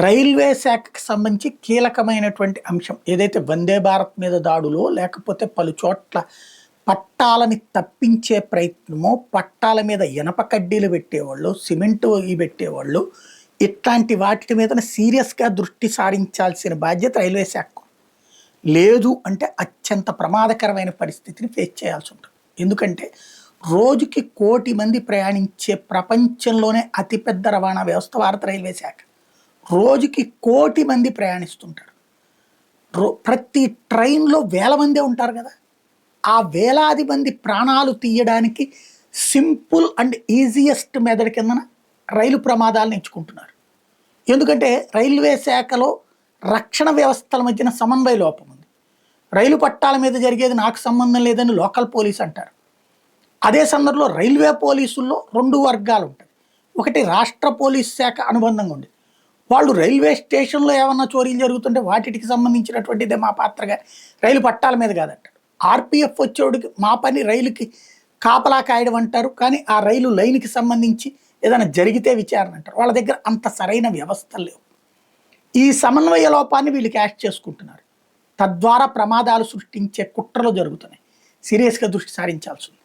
Railway శాఖకి సంబంధించి కీలకమైనటువంటి అంశం ఏదైతే వందే భారత్ మీద దాడులో లేకపోతే పలు చోట్ల పట్టాలని తప్పించే ప్రయత్నమో పట్టాల మీద ఇనప కడ్డీలు పెట్టేవాళ్ళు సిమెంటు ఇవి పెట్టేవాళ్ళు ఇట్లాంటి వాటి మీద సీరియస్గా దృష్టి సారించాల్సిన బాధ్యత రైల్వే శాఖకు లేదు అంటే అత్యంత ప్రమాదకరమైన పరిస్థితిని ఫేస్ చేయాల్సి ఉంటుంది. ఎందుకంటే రోజుకి 1 కోటి మంది ప్రయాణించే ప్రపంచంలోనే అతిపెద్ద రవాణా వ్యవస్థ భారత రైల్వే శాఖ. రోజుకి 1 కోటి మంది ప్రయాణిస్తుంటారు. ప్రతి ట్రైన్లో వేల మందే ఉంటారు కదా. ఆ వేలాది మంది ప్రాణాలు తీయడానికి సింపుల్ అండ్ ఈజియెస్ట్ మెథడ్ కిందన రైలు ప్రమాదాలను ఎంచుకుంటున్నారు. ఎందుకంటే రైల్వే శాఖలో రక్షణ వ్యవస్థల మధ్యన సమన్వయ లోపం ఉంది. రైలు పట్టాల మీద జరిగేది నాకు సంబంధం లేదని లోకల్ పోలీస్ అంటారు. అదే సందర్భంలో రైల్వే పోలీసుల్లో 2 వర్గాలు ఉంటాయి. ఒకటి రాష్ట్ర పోలీస్ శాఖ అనుబంధంగా ఉంది. వాళ్ళు రైల్వే స్టేషన్లో ఏమన్నా చోరీలు జరుగుతుంటే వాటికి సంబంధించినటువంటిదే మా పాత్రగా రైలు పట్టాల మీద కాదంటారు. ఆర్పిఎఫ్ వచ్చేవాడికి మా పని రైలుకి కాపలా కాయడం అంటారు. కానీ ఆ రైలు లైన్కి సంబంధించి ఏదైనా జరిగితే విచారణ అంటారు. వాళ్ళ దగ్గర అంత సరైన వ్యవస్థలు లేవు. ఈ సమన్వయ లోపాన్ని వీళ్ళు క్యాష్ చేసుకుంటున్నారు. తద్వారా ప్రమాదాలు సృష్టించే కుట్రలు జరుగుతున్నాయి. సీరియస్గా దృష్టి సారించాల్సి ఉంది.